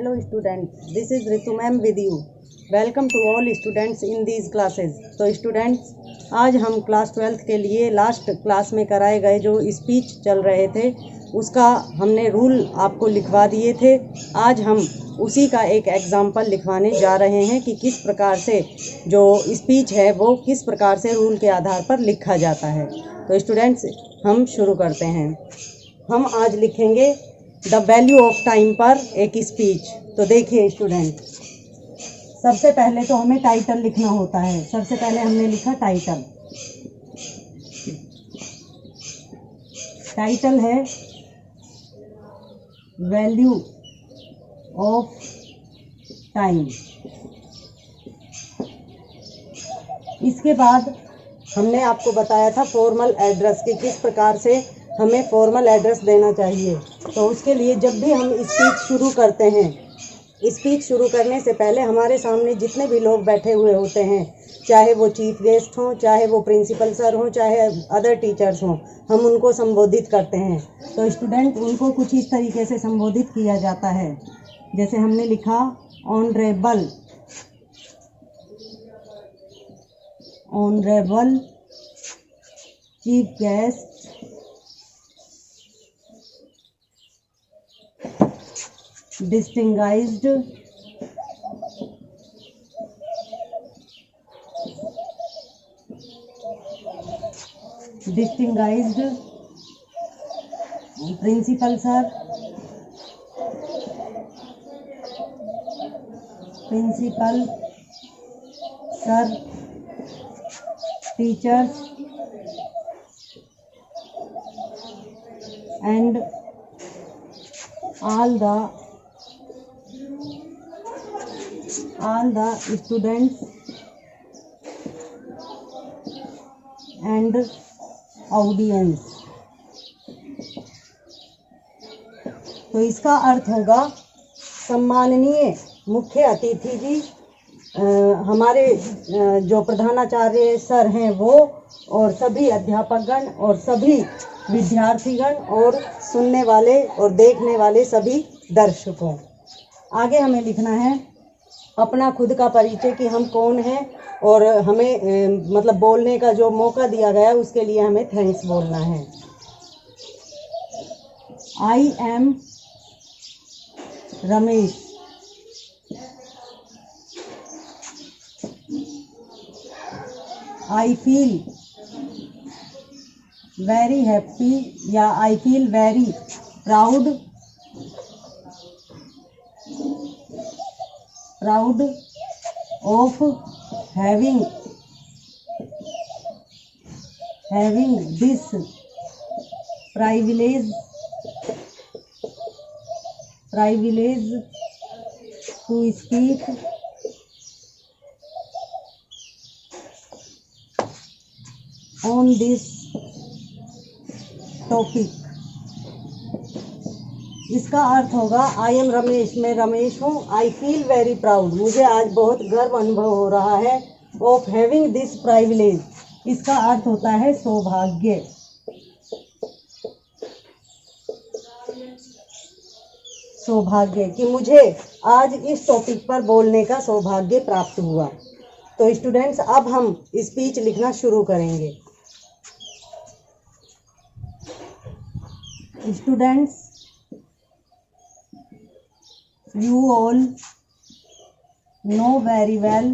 Hello students, this is Ritu ma'am with you. Welcome to all students in these classes. तो students आज हम class 12th के लिए last class में कराए गए जो स्पीच चल रहे थे उसका हमने रूल आपको लिखवा दिए थे। आज हम उसी का एक एग्जाम्पल लिखवाने जा रहे हैं कि किस प्रकार से जो स्पीच है वो किस प्रकार से रूल के आधार पर लिखा जाता है। तो स्टूडेंट्स हम शुरू करते हैं। हम आज लिखेंगे द वैल्यू ऑफ टाइम पर एक स्पीच। तो देखिए स्टूडेंट, सबसे पहले तो हमें टाइटल लिखना होता है। सबसे पहले हमने लिखा टाइटल। टाइटल है वैल्यू ऑफ टाइम। इसके बाद हमने आपको बताया था फॉर्मल एड्रेस कि किस प्रकार से हमें फॉर्मल एड्रेस देना चाहिए। तो उसके लिए जब भी हम स्पीच शुरू करते हैं, स्पीच शुरू करने से पहले हमारे सामने जितने भी लोग बैठे हुए होते हैं, चाहे वो चीफ गेस्ट हों, चाहे वो प्रिंसिपल सर हों, चाहे अदर टीचर्स हों, हम उनको संबोधित करते हैं। तो स्टूडेंट उनको कुछ इस तरीके से संबोधित किया जाता है। जैसे हमने लिखा honourable chief guest, distinguished principal sir, teachers and all the students and audience। तो इसका अर्थ होगा सम्माननीय मुख्य अतिथि जी, हमारे जो प्रधानाचार्य सर हैं वो, और सभी अध्यापकगण और सभी विद्यार्थीगण और सुनने वाले और देखने वाले सभी दर्शकों। आगे हमें लिखना है अपना खुद का परिचय कि हम कौन हैं और हमें मतलब बोलने का जो मौका दिया गया उसके लिए हमें थैंक्स बोलना है। I am Ramesh, I feel very happy या I feel very proud of having this privilege to speak on this topic। इसका अर्थ होगा आई एम रमेश, मैं रमेश हूँ। आई फील वेरी प्राउड, मुझे आज बहुत गर्व अनुभव हो रहा है। ऑफ हैविंग दिस प्राइविलेज, इसका अर्थ होता है सौभाग्य। सौभाग्य कि मुझे आज इस टॉपिक पर बोलने का सौभाग्य प्राप्त हुआ। तो स्टूडेंट्स अब हम स्पीच लिखना शुरू करेंगे। Students, you all know very well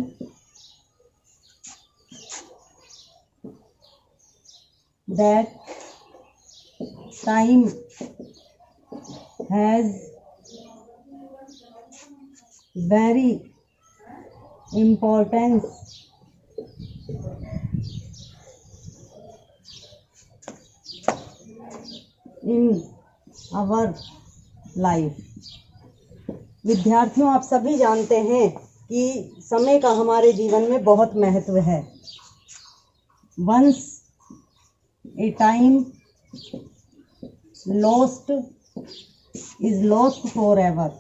that time has very importance in our life। विद्यार्थियों, आप सभी जानते हैं कि समय का हमारे जीवन में बहुत महत्व है। Once a time lost is lost for ever,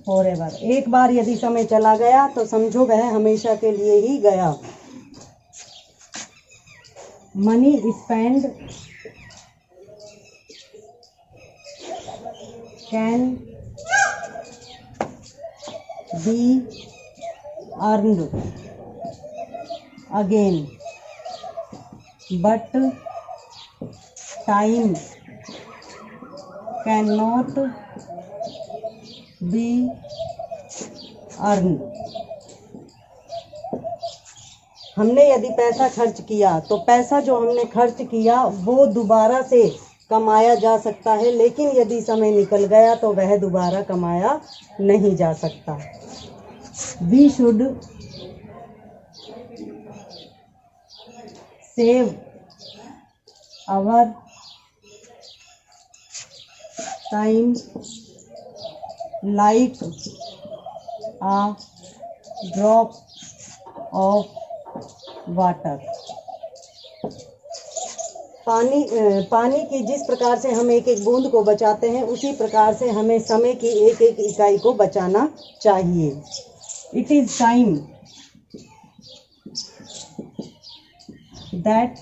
forever. एक बार यदि समय चला गया तो समझो वह हमेशा के लिए ही गया। money spent can be earned again, but time cannot be earned. हमने यदि पैसा खर्च किया तो पैसा जो हमने खर्च किया वो दोबारा से कमाया जा सकता है, लेकिन यदि समय निकल गया तो वह दोबारा कमाया नहीं जा सकता. We should save our time like a drop of water. पानी की जिस प्रकार से हम एक एक बूंद को बचाते हैं उसी प्रकार से हमें समय की एक एक इकाई को बचाना चाहिए. It is time that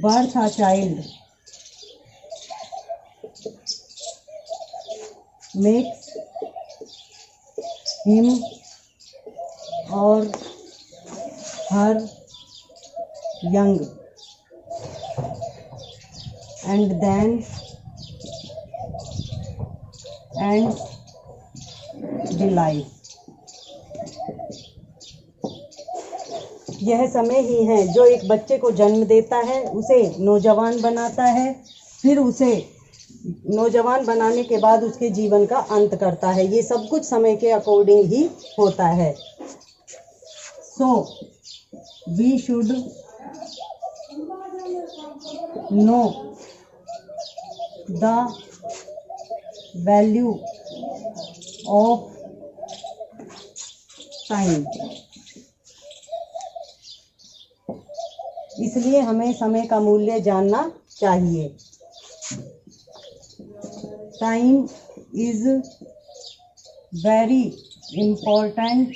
birth a child makes him और हर young and then ends the life. यह समय ही है जो एक बच्चे को जन्म देता है, उसे नौजवान बनाता है, फिर उसे नौजवान बनाने के बाद उसके जीवन का अंत करता है. ये सब कुछ समय के अकॉर्डिंग ही होता है. So we should know the value of time. इसलिए हमें समय का मूल्य जानना चाहिए. Time is very important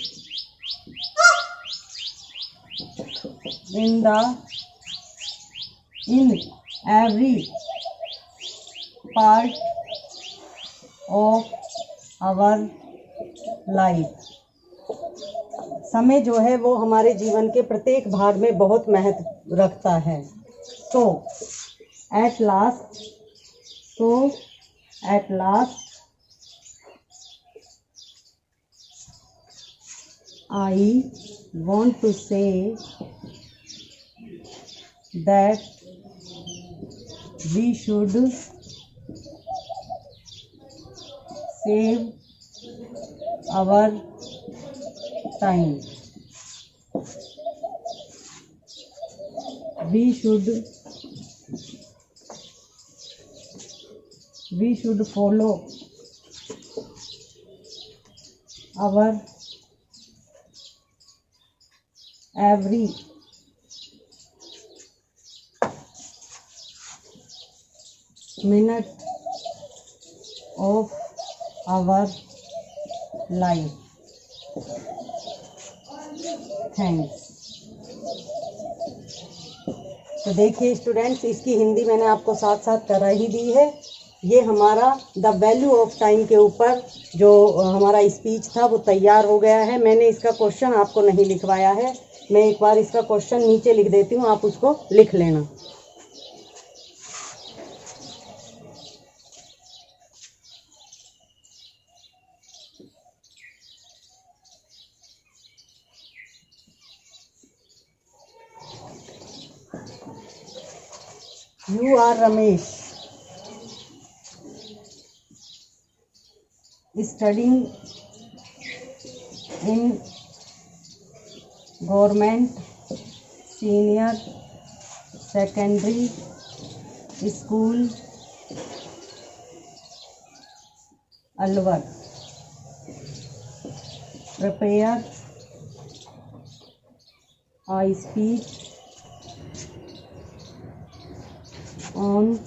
in every part of our life. समय जो है वो हमारे जीवन के प्रत्येक भाग में बहुत महत्व रखता है. So at last I want to say that we should save our time. We should follow our every minute of our life. Thanks. तो देखिए स्टूडेंट्स, इसकी हिंदी मैंने आपको साथ साथ करा ही दी है. ये हमारा द वैल्यू ऑफ टाइम के ऊपर जो हमारा स्पीच था वो तैयार हो गया है. मैंने इसका क्वेश्चन आपको नहीं लिखवाया है. मैं एक बार इसका क्वेश्चन नीचे लिख देती हूँ, आप उसको लिख लेना. You are Ramesh, studying in Government Senior Secondary School, Alwar. Prepare a speech on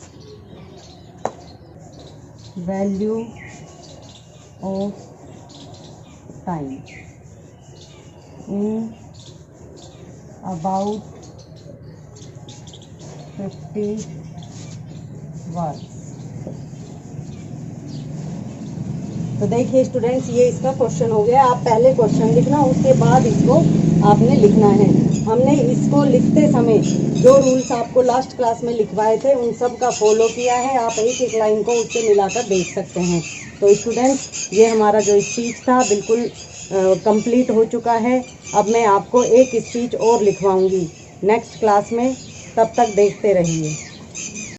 value of time in about 50 words। तो देखिए स्टूडेंट्स, ये इसका क्वेश्चन हो गया। आप पहले क्वेश्चन लिखना, उसके बाद इसको आपने लिखना है। हमने इसको लिखते समय जो रूल्स आपको लास्ट क्लास में लिखवाए थे उन सब का फॉलो किया है। आप एक एक लाइन को उससे मिलाकर देख सकते हैं। तो स्टूडेंट्स, ये हमारा जो स्पीच था बिल्कुल कंप्लीट हो चुका है। अब मैं आपको एक स्पीच और लिखवाऊंगी नेक्स्ट क्लास में, तब तक देखते रहिए।